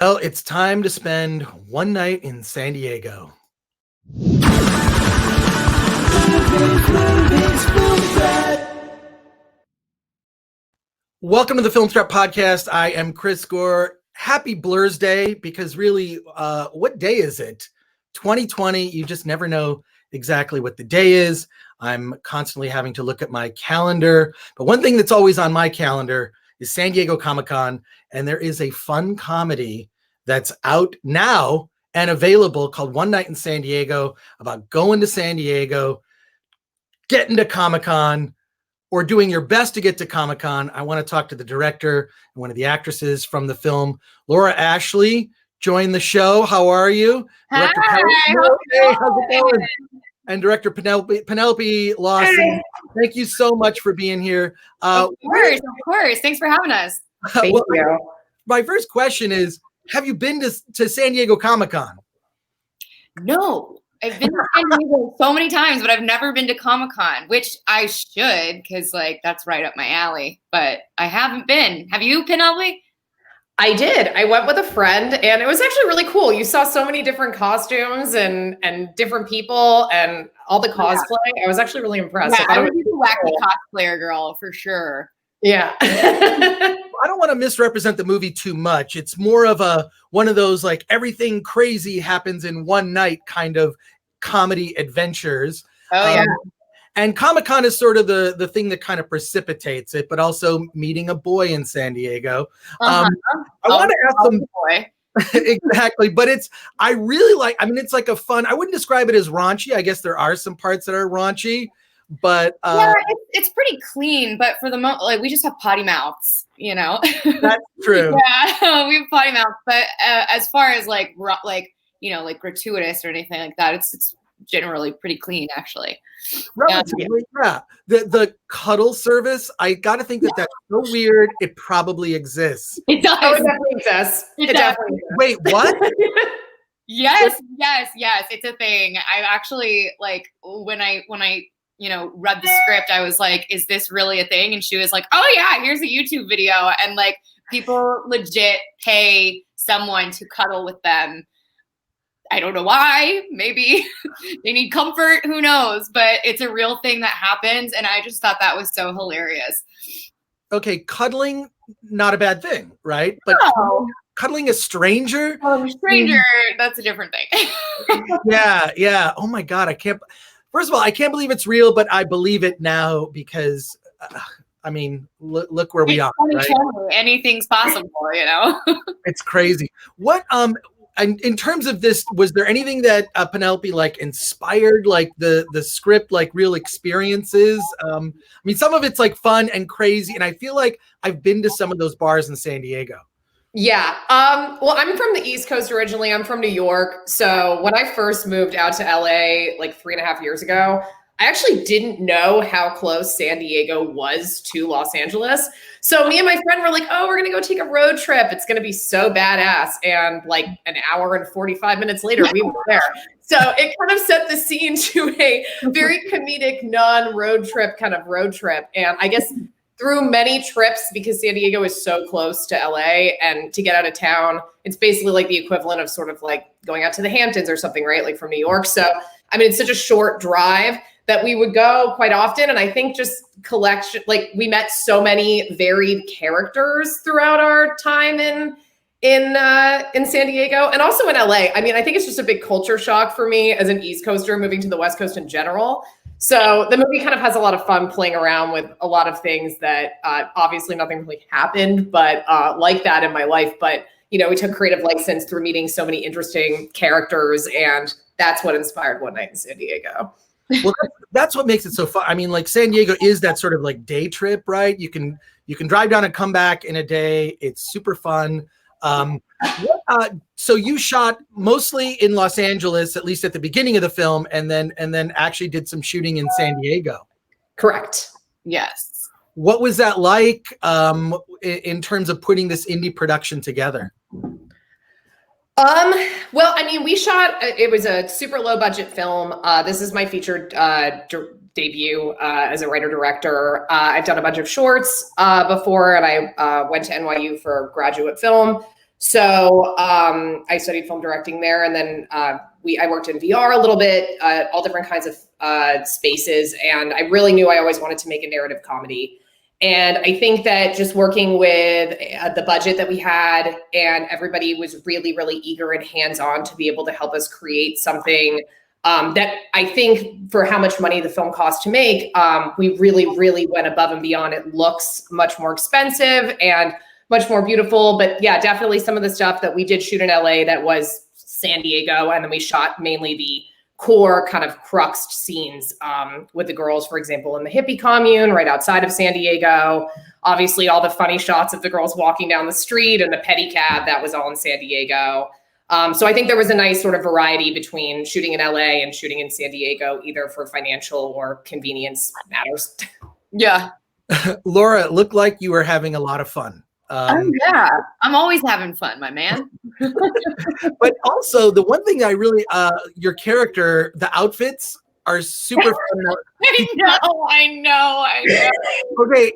Well, it's time to spend one night in San Diego. Welcome to the Film Strap Podcast. I am Chris Gore. Happy Blur's Day, because really, what day is it? 2020, you just never know exactly what the day is. I'm constantly having to look at my calendar. But one thing that's always on my calendar is San Diego ComicCon, and there is a fun comedy that's out now and available called One Night in San Diego, about going to San Diego, getting to Comic-Con, or doing your best to get to Comic-Con. I want to talk to the director and one of the actresses from the film. Laura Ashley joined the show. How are you? Hi. How's it going? And director Penelope Lawson. Hey. Thank you so much for being here. Of course. Thanks for having us. Thank you. My first question is, have you been to San Diego Comic-Con? No. I've been to San Diego so many times, but I've never been to Comic-Con, which I should, because that's right up my alley. But I haven't been. Have you, Penelope? I did. I went with a friend, and it was actually really cool. You saw so many different costumes and different people and all the cosplay. Yeah. I was actually really impressed. Yeah, I would be the wacky cosplayer girl for sure. Yeah. I don't want to misrepresent the movie too much. It's more of one of those like everything crazy happens in one night kind of comedy adventures. Oh yeah. And Comic-Con is sort of the thing that kind of precipitates it, but also meeting a boy in San Diego. I want to ask them exactly, but I really like. I mean, it's like a fun. I wouldn't describe it as raunchy. I guess there are some parts that are raunchy. But yeah, it's pretty clean. But for the we just have potty mouths, you know. That's true. Yeah, we have potty mouths. But as far as like gratuitous or anything like that, it's generally pretty clean, actually. Relatively, yeah. The cuddle service, I got to think that's so weird. It probably exists. It does. Oh, it definitely exists. It definitely does. Wait, what? Yes. It's a thing. I actually when I read the script, I was like, is this really a thing? And she was like, oh yeah, here's a YouTube video. And people legit pay someone to cuddle with them. I don't know why. Maybe they need comfort. Who knows? But it's a real thing that happens. And I just thought that was so hilarious. Okay, cuddling, not a bad thing, right? But no. Cuddling a stranger? Oh, a stranger, that's a different thing. Yeah. Oh my God, First of all, I can't believe it's real, but I believe it now because, look where we are. Right? Anything's possible, you know? It's crazy. What, in terms of this, was there anything that Penelope inspired, the script, real experiences? Some of it's fun and crazy, and I feel like I've been to some of those bars in San Diego. Yeah. Well, I'm from the East Coast originally. I'm from New York. So when I first moved out to LA 3.5 years ago, I actually didn't know how close San Diego was to Los Angeles. So me and my friend were like, oh, we're going to go take a road trip. It's going to be so badass. And an hour and 45 minutes later, we were there. So it kind of set the scene to a very comedic non-road trip kind of road trip. And I guess through many trips, because San Diego is so close to LA, and to get out of town, it's basically the equivalent of sort of going out to the Hamptons or something, right? From New York. So, it's such a short drive that we would go quite often. And I think just we met so many varied characters throughout our time in San Diego and also in LA. I think it's just a big culture shock for me as an East Coaster moving to the West Coast in general. So the movie kind of has a lot of fun playing around with a lot of things that obviously nothing really happened, but like that in my life. But, we took creative license through meeting so many interesting characters, and that's what inspired One Night in San Diego. Well, that's what makes it so fun. San Diego is that sort of day trip, right? You can drive down and come back in a day. It's super fun. So you shot mostly in Los Angeles, at least at the beginning of the film, and then actually did some shooting in San Diego. Correct. Yes. What was that like in terms of putting this indie production together? Well, we shot, it was a super low budget film. This is my featured debut as a writer-director. I've done a bunch of shorts before, and I went to NYU for graduate film. So I studied film directing there, and then I worked in VR a little bit, all different kinds of spaces, and I really knew I always wanted to make a narrative comedy. And I think that just working with the budget that we had, and everybody was really, really eager and hands-on to be able to help us create something that I think for how much money the film cost to make, we really, really went above and beyond. It looks much more expensive and much more beautiful. But yeah, definitely some of the stuff that we did shoot in LA that was San Diego, and then we shot mainly the core kind of cruxed scenes with the girls, for example, in the hippie commune right outside of San Diego. Obviously, all the funny shots of the girls walking down the street and the pedicab, that was all in San Diego. So I think there was a nice sort of variety between shooting in LA and shooting in San Diego, either for financial or convenience matters. Yeah. Laura, it looked like you were having a lot of fun. Oh yeah, I'm always having fun, my man. But also the one thing I really, your character, the outfits are super fun. I know. Okay,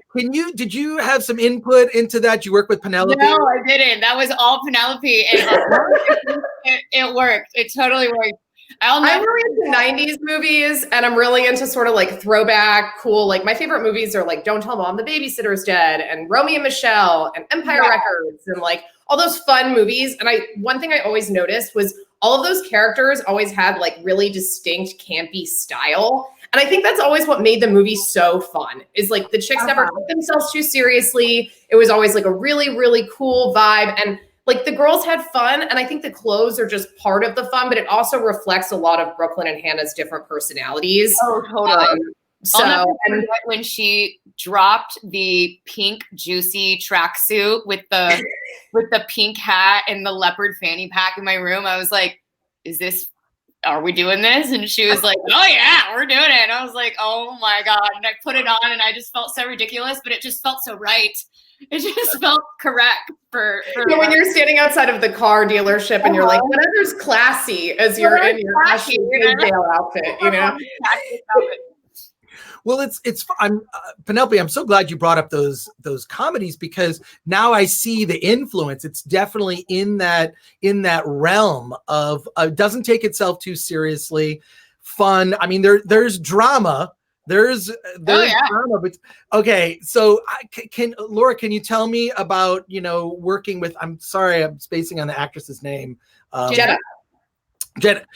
did you have some input into that? You work with Penelope? No, I didn't. That was all Penelope, and it worked. It totally worked. I'm really into 90s movies, and I'm really into sort of like throwback, cool. Like my favorite movies are like Don't Tell Mom the Babysitter's Dead, and Romeo and Michelle, and Empire Records, and like all those fun movies. And one thing I always noticed was all of those characters always had like really distinct campy style. And I think that's always what made the movie so fun, is like the chicks never took themselves too seriously. It was always like a really, really cool vibe. And like the girls had fun, and I think the clothes are just part of the fun, but it also reflects a lot of Brooklyn and Hannah's different personalities. Oh, totally. When she dropped the pink juicy tracksuit with the pink hat and the leopard fanny pack in my room, I was like, are we doing this? And she was like, oh yeah, we're doing it. And I was like, oh my God. And I put it on, and I just felt so ridiculous, but it just felt so right. It just felt correct for when you're standing outside of the car dealership and you're like, whatever's classy as you're in your Ashley Tisdale outfit, you know? Well, I'm Penelope, I'm so glad you brought up those comedies, because now I see the influence. It's definitely in that realm of doesn't take itself too seriously, fun. I mean, there's drama. There's drama, but okay. So Laura, can you tell me about, working with, I'm sorry, I'm spacing on the actress's name. Jenna.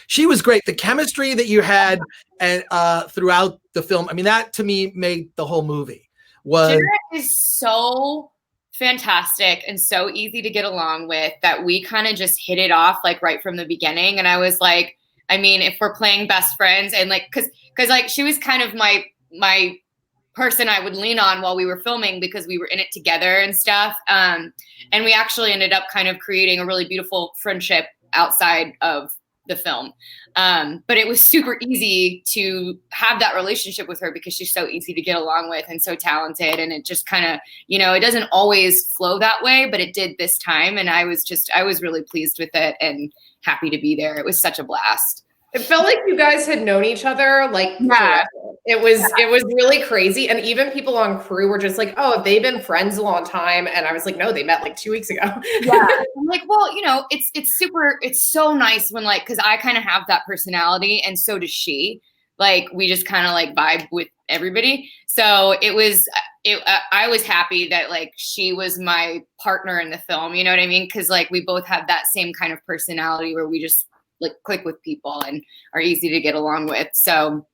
She was great. The chemistry that you had and throughout the film, I mean, that to me made the whole movie. Jenna is so fantastic and so easy to get along with that we kind of just hit it off like right from the beginning. And I was like, I mean, if we're playing best friends, and like, cause like she was kind of my person I would lean on while we were filming, because we were in it together and stuff. And we actually ended up kind of creating a really beautiful friendship outside of the film. But it was super easy to have that relationship with her because she's so easy to get along with and so talented. And it just kind of, it doesn't always flow that way, but it did this time. And I was really pleased with it and happy to be there. It was such a blast. It felt like you guys had known each other, like, it was really crazy. And even people on crew were just like, oh, have they been friends a long time? And I was like, no, they met like 2 weeks ago. Yeah. I'm like, well, it's so nice when like, cause I kind of have that personality and so does she. Like, we just kind of like vibe with everybody. So I was happy that like she was my partner in the film. You know what I mean? Cause like we both have that same kind of personality where we just like click with people and are easy to get along with. So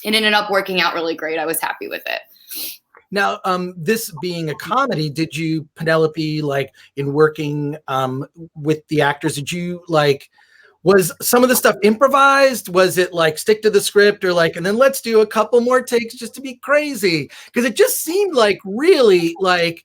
it ended up working out really great. I was happy with it. Now, this being a comedy, did you, Penelope, like in working with the actors, did you like, was some of the stuff improvised? Was it like stick to the script, or like, and then let's do a couple more takes just to be crazy? Because it just seemed like really like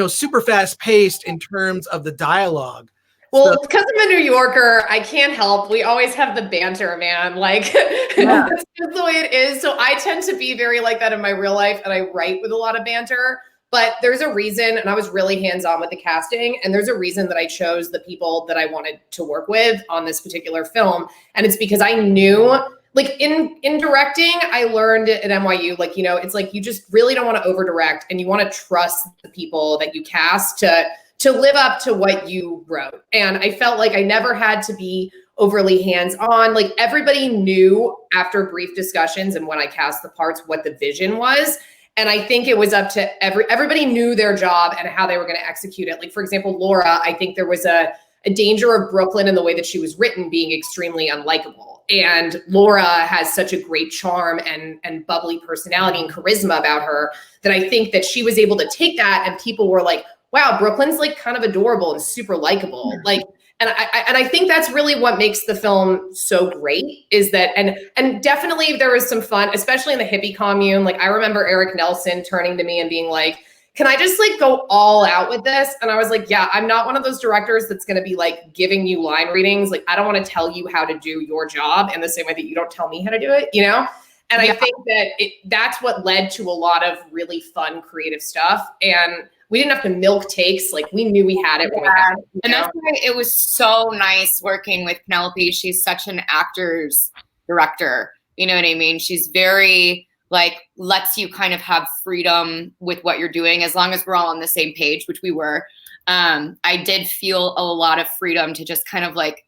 super fast paced in terms of the dialogue. Well, because I'm a New Yorker, I can't help. We always have the banter, man. Like, that's just the way it is. So I tend to be very like that in my real life, and I write with a lot of banter. But there's a reason, and I was really hands-on with the casting, and there's a reason that I chose the people that I wanted to work with on this particular film. And it's because I knew, like in directing, I learned at NYU, like, it's like you just really don't want to over-direct, and you want to trust the people that you cast to to live up to what you wrote. And I felt like I never had to be overly hands-on. Like everybody knew after brief discussions and when I cast the parts what the vision was. And I think it was up to everybody knew their job and how they were going to execute it. Like, for example, Laura, I think there was a danger of Brooklyn in the way that she was written being extremely unlikable. And Laura has such a great charm and bubbly personality and charisma about her that I think that she was able to take that and people were like, wow, Brooklyn's like kind of adorable and super likable. Like, and I think that's really what makes the film so great is that, and definitely there was some fun, especially in the hippie commune. Like I remember Eric Nelson turning to me and being like, can I just like go all out with this? And I was like, yeah, I'm not one of those directors that's going to be like giving you line readings. Like, I don't want to tell you how to do your job in the same way that you don't tell me how to do it, you know? And I think that that's what led to a lot of really fun, creative stuff. And we didn't have to milk takes. Like we knew we had it when we had it. And that's why it was so nice working with Penelope. She's such an actor's director. You know what I mean? She's very like lets you kind of have freedom with what you're doing as long as we're all on the same page, which we were. I did feel a lot of freedom to just kind of like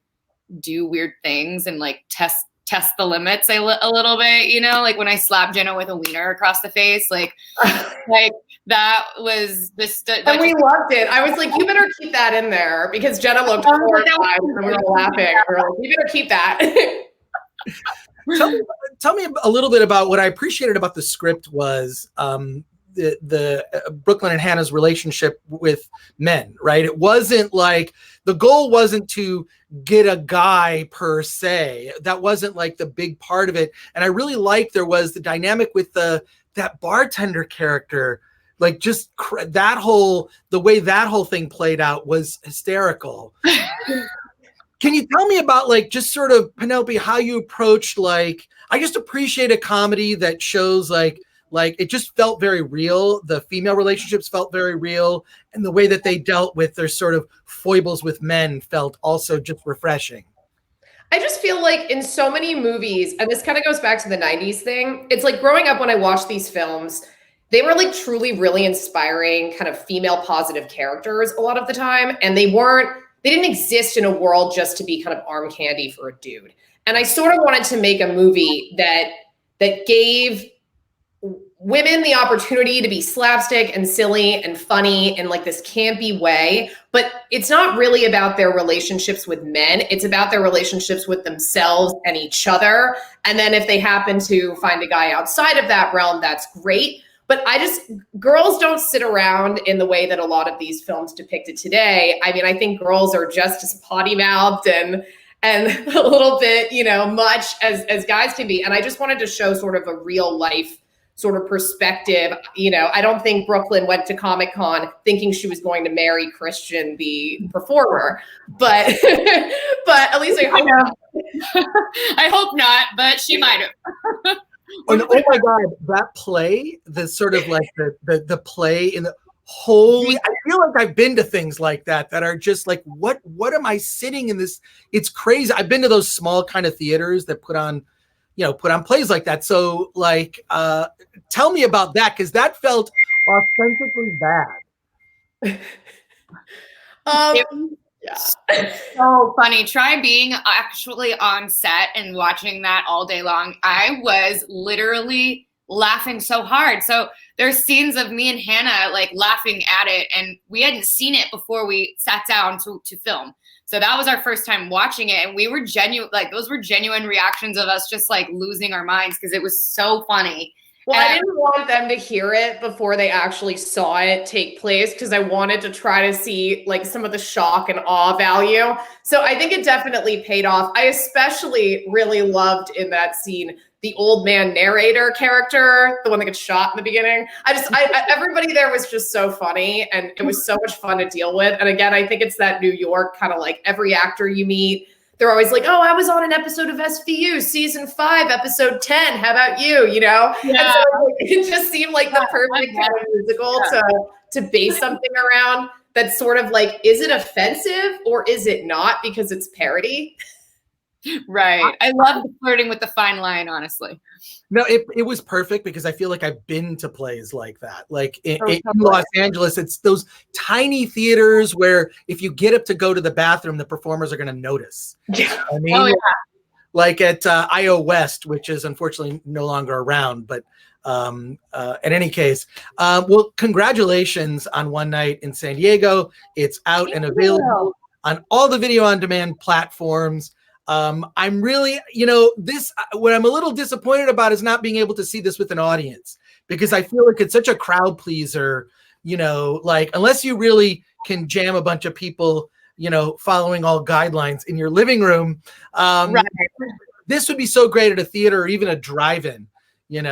do weird things and like test the limits a little bit, you know, like when I slapped Jenna with a wiener across the face, like that was and we loved it. I was like, you better keep that in there because Jenna looked horrified and we were laughing. We were like, you better keep that. Tell me a little bit about what I appreciated about the script was the Brooklyn and Hannah's relationship with men, right? It wasn't like the goal wasn't to get a guy per se. That wasn't like the big part of it. And I really liked there was the dynamic with that bartender character, like just the way that whole thing played out was hysterical. Can you tell me about like just sort of Penelope, how you approached like, I just appreciate a comedy that shows like it just felt very real. The female relationships felt very real. And the way that they dealt with their sort of foibles with men felt also just refreshing. I just feel like in so many movies, and this kind of goes back to the 90s thing, it's like growing up when I watched these films, they were like truly really inspiring kind of female positive characters a lot of the time. And they didn't exist in a world just to be kind of arm candy for a dude. And I sort of wanted to make a movie that gave women the opportunity to be slapstick and silly and funny in like this campy way, but it's not really about their relationships with men. It's about their relationships with themselves and each other. And then if they happen to find a guy outside of that realm, that's great. But girls don't sit around in the way that a lot of these films depict it today. I mean, I think girls are just as potty-mouthed and a little bit, you know, much as guys can be. And I just wanted to show sort of a real life sort of perspective. You know, I don't think Brooklyn went to ComicCon thinking she was going to marry Christian, the performer, but at least I hope not. I hope not, but she might have. Oh my God, that play, the sort of like the play in the holy, I feel like I've been to things like that are just like, what am I sitting in this? It's crazy. I've been to those small kind of theaters that put on plays like that. So like, tell me about that, because that felt authentically bad. Yeah. So funny. Try being actually on set and watching that all day long. I was literally laughing so hard. So there's scenes of me and Hannah like laughing at it, and we hadn't seen it before we sat down to film. So that was our first time watching it, and we were genuine. Like those were genuine reactions of us just like losing our minds because it was so funny. Well, I didn't want them to hear it before they actually saw it take place because I wanted to try to see like some of the shock and awe value. So I think it definitely paid off. I especially really loved in that scene the old man narrator character, the one that gets shot in the beginning. Everybody there was just so funny, and it was so much fun to deal with. And again, I think it's that New York kind of like every actor you meet, they're always like, oh, I was on an episode of SVU, season 5, episode 10. How about you? You know? Yeah. So it just seemed like the perfect kind of musical to base something around that's sort of like, is it offensive or is it not because it's parody? Right. I love the flirting with the fine line, honestly. No, it was perfect because I feel like I've been to plays like that. Like in totally. Los Angeles, it's those tiny theaters where if you get up to go to the bathroom, the performers are going to notice. Yeah. I mean, Oh, yeah. like at IO West, which is unfortunately no longer around. But in any case, well, congratulations on One Night in San Diego. It's out and available on all the video on demand platforms. I'm really, this, what I'm a little disappointed about is not being able to see this with an audience, because I feel like it's such a crowd pleaser, like unless you really can jam a bunch of people, following all guidelines in your living room. Right. This would be so great at a theater or even a drive-in. Yes,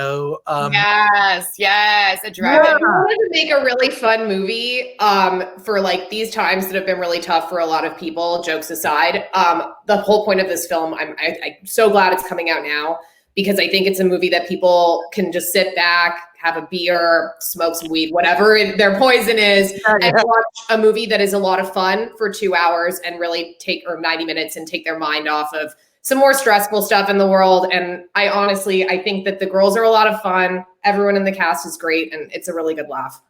a drive-in. I wanted to make a really fun movie for like these times that have been really tough for a lot of people, jokes aside. The whole point of this film, I'm so glad it's coming out now, because I think it's a movie that people can just sit back, have a beer, smoke some weed, whatever their poison is, and watch a movie that is a lot of fun for 2 hours and really or 90 minutes and take their mind off of some more stressful stuff in the world. And I think that the girls are a lot of fun. Everyone in the cast is great, and it's a really good laugh.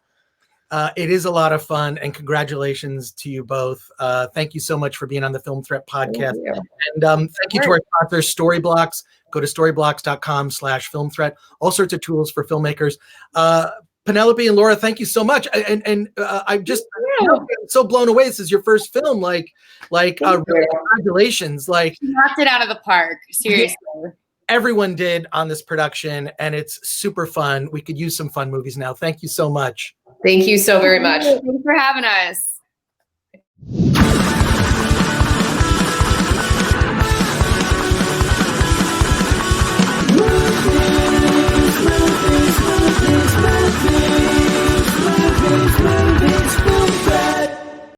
It is a lot of fun, and congratulations to you both. Thank you so much for being on the Film Threat podcast. And thank you to our sponsors, Storyblocks. Go to storyblocks.com/film threat. All sorts of tools for filmmakers. Penelope and Laura, thank you so much. And I'm just so blown away. This is your first film. Really congratulations. Like, you knocked it out of the park. Seriously. Yeah, everyone did on this production, and it's super fun. We could use some fun movies now. Thank you so much. Thank you so very much. Thanks for having us.